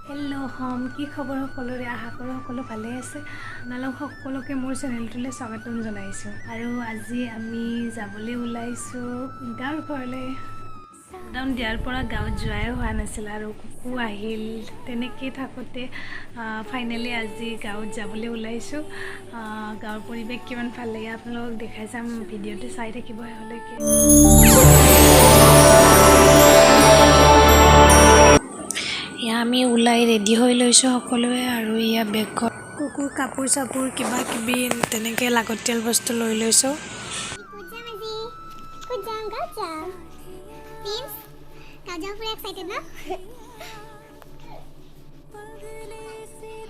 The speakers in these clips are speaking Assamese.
হেল্ল' কি খবৰ সকলোৰে আশা কৰোঁ সকলো ভালে আছে আপোনালোক সকলোকে মোৰ চেনেলটোলৈ স্বাগতম জনাইছোঁ আৰু আজি আমি যাবলৈ ওলাইছোঁ গাঁৱৰ ঘৰলৈ লকডাউন দিয়াৰ পৰা গাঁৱত যোৱাই হোৱা নাছিল আৰু কুকু আহিল তেনেকৈ থাকোঁতে ফাইনেলি আজি গাঁৱত যাবলৈ ওলাইছোঁ গাঁৱৰ পৰিৱেশ কিমান ভাল লাগে আপোনালোকক দেখাই যাম ভিডিঅ'টো চাই থাকিব শেষলৈকে আমি ওলাই ৰেডি হৈ লৈছোঁ সকলোৱে আৰু ইয়া বেগত কুকুৰ কাপোৰ চাপোৰ কিবা কিবি তেনেকৈ লাগতিয়াল বস্তু লৈ লৈছোঁ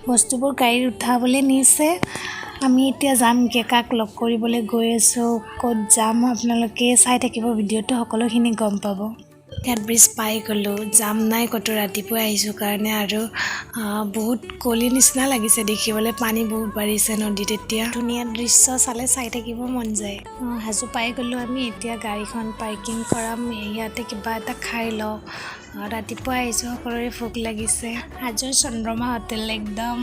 বস্তুবোৰ গাড়ীত উঠাবলৈ নিছে আমি এতিয়া যামগৈ কাক লগ কৰিবলৈ গৈ আছোঁ ক'ত যাম আপোনালোকে চাই থাকিব ভিডিঅ'টো সকলোখিনি গম পাব ইয়াত ব্ৰিজ পাই গ'লোঁ যাম নাই ক'তো ৰাতিপুৱা আহিছোঁ কাৰণে আৰু বহুত কলি নিচিনা লাগিছে দেখিবলৈ পানী বহুত বাঢ়িছে নদীত এতিয়া ধুনীয়া দৃশ্য চালে চাই থাকিব মন যায় হাজো পাই গ'লোঁ আমি এতিয়া গাড়ীখন পাৰ্কিং কৰাম ইয়াতে কিবা এটা খাই লওঁ ৰাতিপুৱা আহিছোঁ সকলোৰে ভোক লাগিছে হাজোৰ চন্দ্ৰমা হোটেল একদম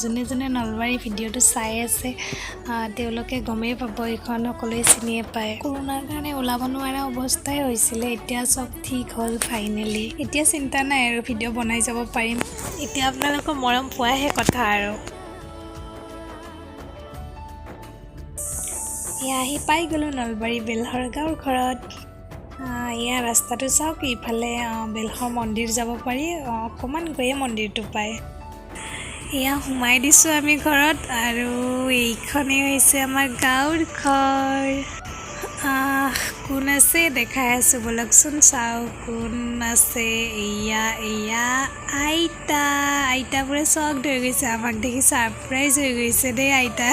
যোনে যোনে নলবাৰী ভিডিঅ'টো চাই আছে তেওঁলোকে গমেই পাব এইখন সকলোৱে চিনিয়ে পায় কৰোণাৰ কাৰণে ওলাব নোৱাৰা অৱস্থাই হৈছিলে এতিয়া চব ঠিক হ'ল ফাইনেলি এতিয়া চিন্তা নাই আৰু ভিডিঅ' বনাই যাব পাৰিম এতিয়া আপোনালোকৰ মৰম পোৱাহে কথা আৰু এয়া আহি পাই গ'লোঁ নলবাৰী বেলহৰ গাঁৱৰ ঘৰত এয়া ৰাস্তাটো চাওক ইফালে বেলহৰ মন্দিৰ যাব পাৰি অকণমান গৈয়ে মন্দিৰটো পায় এয়া সোমাই দিছোঁ আমি ঘৰত আৰু এইখনেই হৈছে আমাৰ গাঁৱৰ ঘৰ কোন আছে দেখাই আছোঁ বলকচোন চাওঁ কোন আছে এয়া আইতাবোৰে চখ ধৰি গৈছে আমাক দেখি ছাৰপ্ৰাইজ হৈ গৈছে দেই আইতা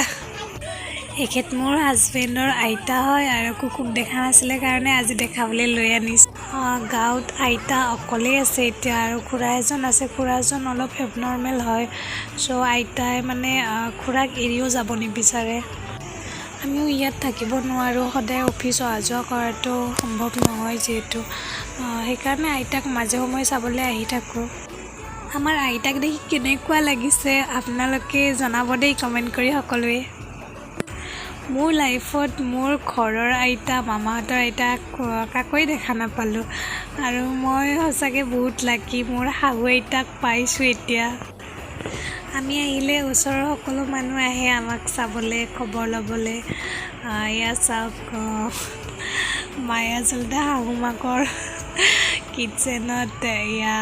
এখেত মোৰ হাজবেণ্ডৰ আইতা হয় আৰু কুকুক দেখা নাছিলে কাৰণে আজি দেখাবলৈ লৈ আনিছোঁ গাঁৱত আইতা অকলেই আছে এতিয়া আৰু খুৰা এজন আছে খুৰাজন অলপ এবনৰ্মেল হয় চ' আইতাই মানে খুৰাক এৰিও যাব নিবিচাৰে আমিও ইয়াত থাকিব নোৱাৰোঁ সদায় অফিচ অহা যোৱা কৰাটো সম্ভৱ নহয় যিহেতু সেইকাৰণে আইতাক মাজে সময়ে চাবলৈ আহি থাকোঁ আমাৰ আইতাক দেখি কেনেকুৱা লাগিছে আপোনালোকে জনাব দেই কমেণ্ট কৰি সকলোৱে মোৰ লাইফত মোৰ ঘৰৰ আইতা মামাহঁতৰ আইতা কাকোৱে দেখা নাপালোঁ আৰু মই সঁচাকৈ বহুত লাকি মোৰ শাহু আইতাক পাইছোঁ এতিয়া আমি আহিলে ওচৰৰ সকলো মানুহ আহে আমাক চাবলৈ খবৰ ল'বলৈ এয়া চাওক মায়া আচলতে শাহু মাকৰ কিটচেনত এয়া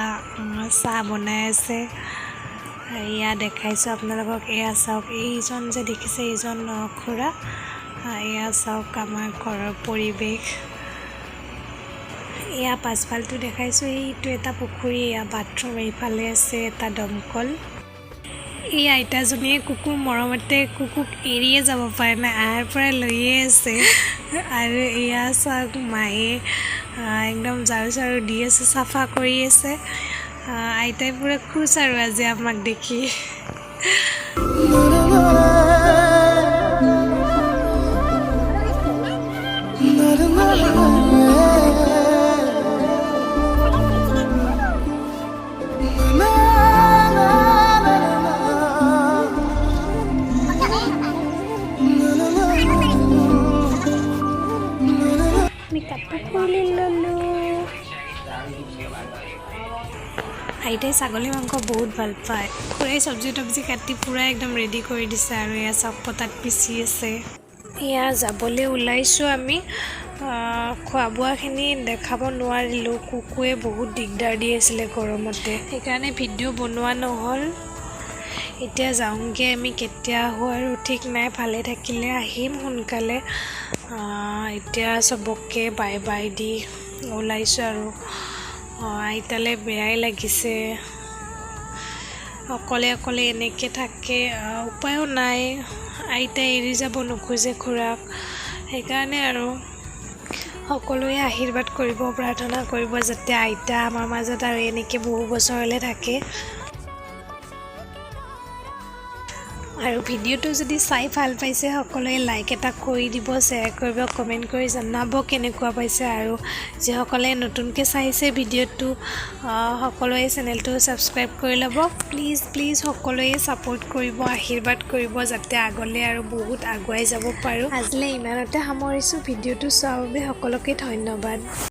চাহ বনাই আছে এয়া দেখাইছোঁ আপোনালোকক এয়া চাওক এইজন যে দেখিছে এইজন খুৰা এয়া চাওক আমাৰ ঘৰৰ পৰিৱেশ এয়া পাছফালটো দেখাইছোঁ এইটো এটা পুখুৰী এয়া বাথৰুম এইফালে আছে এটা দমকল এই আইতাজনীয়ে কুকুৰ মৰমতে কুকুক এৰিয়ে যাব পাৰে নাই আহাৰ পৰা লৈয়ে আছে আৰু এয়া চাওক মায়ে একদম ঝাৰু চাৰু দি আছে চাফা কৰি আছে আইতাই পুৰা খুচ আৰু আজি আমাক দেখি আইতাই ছাগলী মাংস বহুত ভাল পায় খুৰাই চব্জি তব্জি কাটি পূৰা একদম ৰেডি কৰি দিছে আৰু এয়া চব পতাত পিচি আছে এয়া যাবলৈ ওলাইছোঁ আমি খোৱা বোৱাখিনি দেখাব নোৱাৰিলোঁ কুকুৱে বহুত দিগদাৰ দি আছিলে গৰমতে সেইকাৰণে ভিডিঅ' বনোৱা নহ'ল এতিয়া যাওঁগৈ আমি কেতিয়া আহোঁ আৰু ঠিক নাই ভালে থাকিলে আহিম সোনকালে এতিয়া চবকে বাই বাই দি ওলাইছোঁ আৰু আইতালৈ বেয়াই লাগিছে অকলে অকলে এনেকৈ থাকে উপায়ো নাই আইতাই এৰি যাব নোখোজে খুৰাক সেইকাৰণে আৰু সকলোৱে আশীৰ্বাদ কৰিব প্ৰাৰ্থনা কৰিব যাতে আইতা আমাৰ মাজত আৰু এনেকৈ বহু বছৰলৈ থাকে আৰু ভিডিঅ'টো যদি চাই ভাল পাইছে সকলোৱে লাইক এটা কৰি দিব, শ্বেয়াৰ কৰিব, কমেণ্ট কৰি জনাব কেনেকুৱা পাইছে। আৰু যিসকলে নতুনকৈ চাইছে ভিডিঅ'টো সকলোৱে চেনেলটো ছাবস্ক্ৰাইব কৰি ল'ব। প্লিজ সকলোৱে ছাপোৰ্ট কৰিব, আশীৰ্বাদ কৰিব যাতে আগলৈ আৰু বহুত আগুৱাই যাব পাৰোঁ। আজিলৈ ইমানতে সামৰিছোঁ। ভিডিঅ'টো চোৱাৰ বাবে সকলোকে ধন্যবাদ।